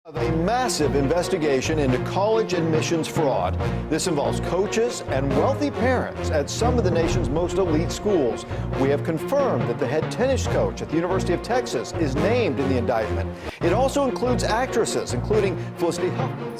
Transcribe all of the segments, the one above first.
Of a massive investigation into college admissions fraud. This involves coaches and wealthy parents at some of the nation's most elite schools. We have confirmed that the head tennis coach at the University of Texas is named in the indictment. It also includes actresses, including Felicity Huffman,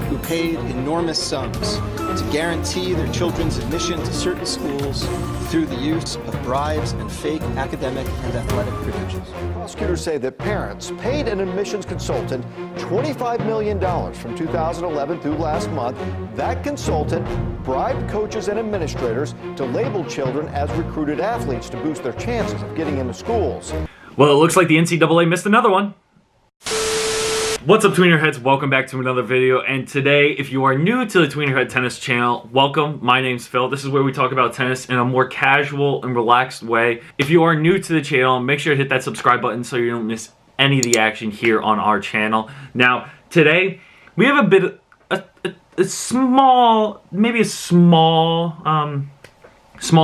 who paid enormous sums to guarantee their children's admission to certain schools through the use of bribes and fake academic and athletic credentials. Prosecutors say that parents paid an admissions consultant $25 million from 2011 through last month. That consultant bribed coaches and administrators to label children as recruited athletes to boost their chances of getting into schools. Well, it looks like the NCAA missed another one. What's up, Tweener heads? Welcome back to another video. And today, if you are new to the Tweener Head Tennis channel, welcome. My name's Phil. This is where we talk about tennis in a more casual and relaxed way. If you are new to the channel, make sure to hit that subscribe button so you don't miss any of the action here on our channel. Now, today, we have a bit of a small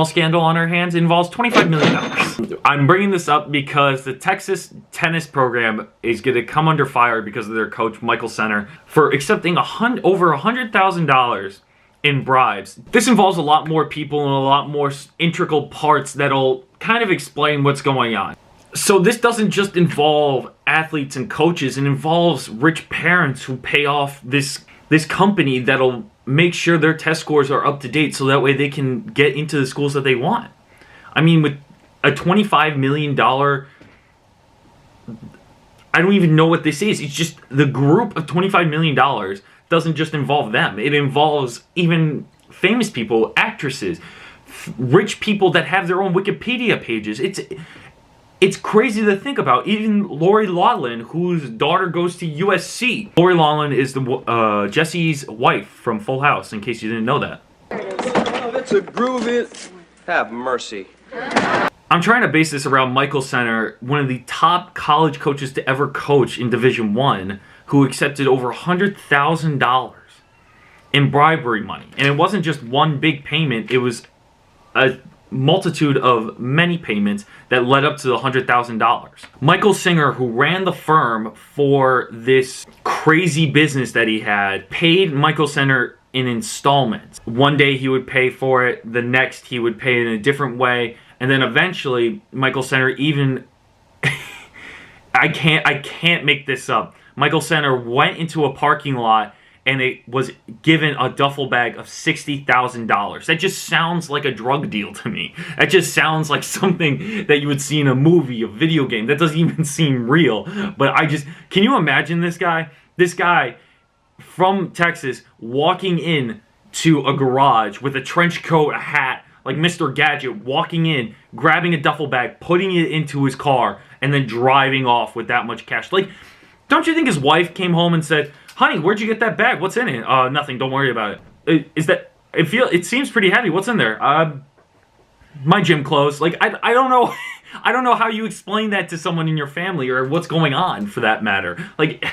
scandal on our hands. It involves $25 million. I'm bringing this up because the Texas tennis program is going to come under fire because of their coach, Michael Center, for accepting over $100,000 in bribes. This involves a lot more people and a lot more integral parts that'll kind of explain what's going on. So this doesn't just involve athletes and coaches. It involves rich parents who pay off this company that'll make sure their test scores are up to date so that way they can get into the schools that they want. I mean, with a $25 million, I don't even know what this is. It's just the group of $25 million doesn't just involve them. It involves even famous people, actresses, rich people that have their own Wikipedia pages. It's crazy to think about. Even Lori Loughlin, whose daughter goes to USC. Lori Loughlin is the Jesse's wife from Full House, in case you didn't know that. Oh, that's a groovy. Have mercy. I'm trying to base this around Michael Center, one of the top college coaches to ever coach in Division I, who accepted over $100,000 in bribery money. And it wasn't just one big payment, it was a multitude of many payments that led up to the $100,000. Michael Singer, who ran the firm for this crazy business that he had, paid Michael Center in installments. One day he would pay for it, the next he would pay it in a different way, and then eventually Michael Center even I can't make this up. Michael Center went into a parking lot and it was given a duffel bag of $60,000. That just sounds like a drug deal to me. That just sounds like something that you would see in a movie, a video game. That doesn't even seem real. But can you imagine this guy? This guy from Texas walking in to a garage with a trench coat, a hat, like Mr. Gadget, walking in, grabbing a duffel bag, putting it into his car, and then driving off with that much cash. Like, don't you think his wife came home and said, "Honey, where'd you get that bag? What's in it?" Nothing. Don't worry about it. It seems pretty heavy. What's in there? My gym clothes. Like, I don't know. I don't know how you explain that to someone in your family or what's going on for that matter. Like,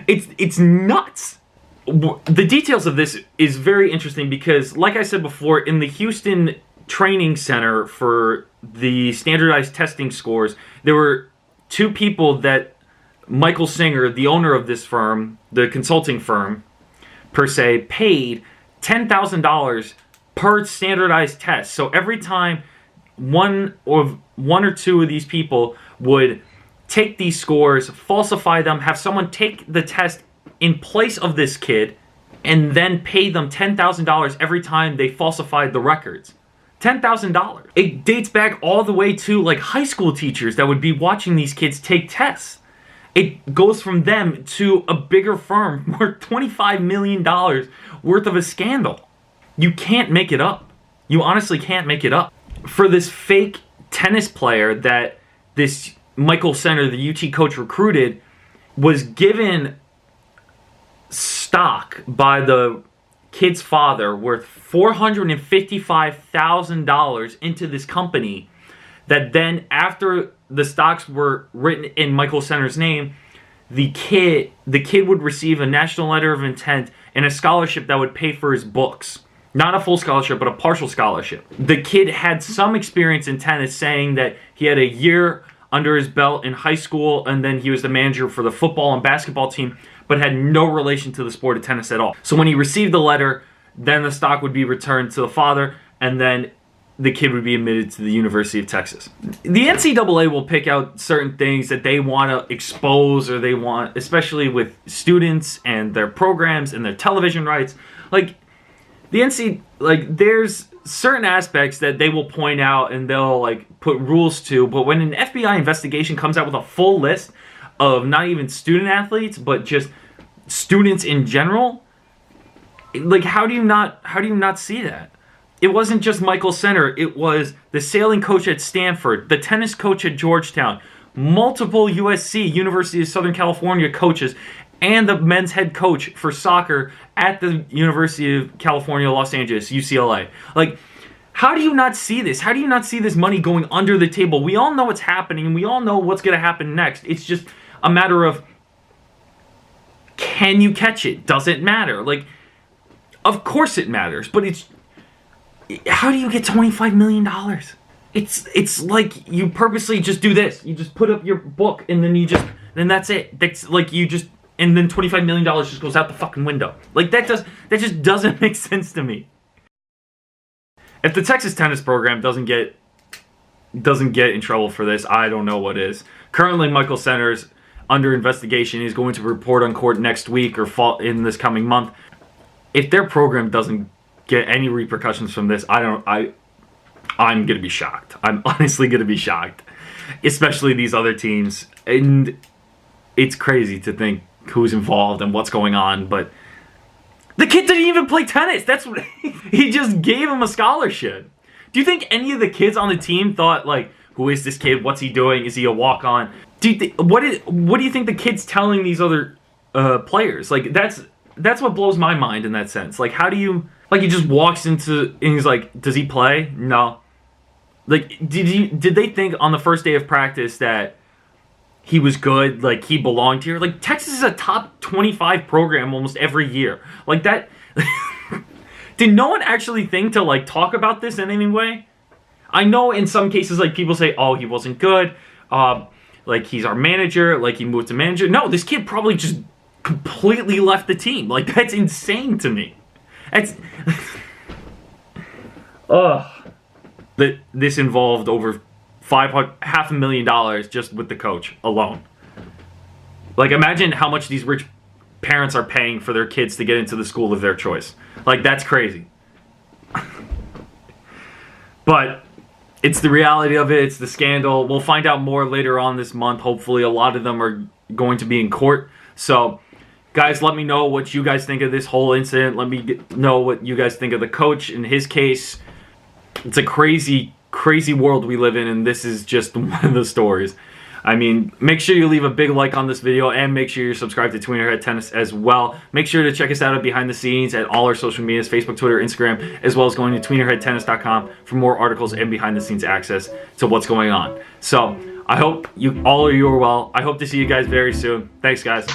it's nuts. The details of this is very interesting because, like I said before, in the Houston Training Center for the standardized testing scores, there were two people that Michael Singer, the owner of this firm, the consulting firm, per se, paid $10,000 per standardized test. So every time one or two of these people would take these scores, falsify them, have someone take the test in place of this kid, and then pay them $10,000 every time they falsified the records. $10,000. It dates back all the way to like high school teachers that would be watching these kids take tests. It goes from them to a bigger firm worth $25 million worth of a scandal. You can't make it up. You honestly can't make it up. For this fake tennis player that this Michael Center, the UT coach, recruited, was given stock by the kid's father worth $455,000 into this company that then, after the stocks were written in Michael Center's name, the kid would receive a national letter of intent and a scholarship that would pay for his books. Not a full scholarship, but a partial scholarship. The kid had some experience in tennis, saying that he had a year under his belt in high school, and then he was the manager for the football and basketball team, but had no relation to the sport of tennis at all. So when he received the letter, then the stock would be returned to the father, and then the kid would be admitted to the University of Texas. The NCAA will pick out certain things that they want to expose, or they want, especially with students and their programs and their television rights. Like, there's certain aspects that they will point out and they'll, like, put rules to, but when an FBI investigation comes out with a full list of not even student athletes, but just students in general, like, how do you not see that? It wasn't just Michael Center. It was the sailing coach at Stanford, the tennis coach at Georgetown, multiple USC, University of Southern California coaches, and the men's head coach for soccer at the University of California, Los Angeles, UCLA. Like, how do you not see this? How do you not see this money going under the table? We all know what's happening, and we all know what's going to happen next. It's just a matter of, can you catch it? Does it matter? Like, of course it matters, but it's, how do you get $25 million? It's like you purposely just do this. You just put up your book, and then that's it. That's like and then $25 million just goes out the fucking window. Like, that just doesn't make sense to me. If the Texas tennis program doesn't get in trouble for this, I don't know what is. Currently, Michael Center's under investigation. He's going to report on court next week or fall in this coming month. If their program doesn't get any repercussions from this, I'm gonna be shocked. I'm honestly gonna be shocked, especially these other teams. And it's crazy to think who's involved and what's going on. But the kid didn't even play tennis. That's what he just gave him a scholarship. Do you think any of the kids on the team thought, like, who is this kid? What's he doing? Is he a walk-on? What do you think the kid's telling these other players? Like, that's what blows my mind in that sense. Like, how do you... Like, he just walks into, and he's like, does he play? No. Like, did they think on the first day of practice that he was good, like, he belonged here? Like, Texas is a top 25 program almost every year. Like, that... Did no one actually think to, like, talk about this in any way? I know in some cases, like, people say, oh, he wasn't good. Like, he's our manager. Like, he moved to manager. No, this kid probably just completely left the team. Like, that's insane to me. It's this involved over $500,000 just with the coach alone. Like, imagine how much these rich parents are paying for their kids to get into the school of their choice. Like, that's crazy. But it's the reality of it. It's the scandal. We'll find out more later on this month. Hopefully, a lot of them are going to be in court. So, guys, let me know what you guys think of this whole incident. Let me know what you guys think of the coach in his case. It's a crazy, crazy world we live in, and this is just one of the stories. I mean, make sure you leave a big like on this video, and make sure you're subscribed to Tweener Tennis as well. Make sure to check us out at Behind the Scenes at all our social medias, Facebook, Twitter, Instagram, as well as going to tweenerheadtennis.com for more articles and behind-the-scenes access to what's going on. So, I hope all of you are well. I hope to see you guys very soon. Thanks, guys.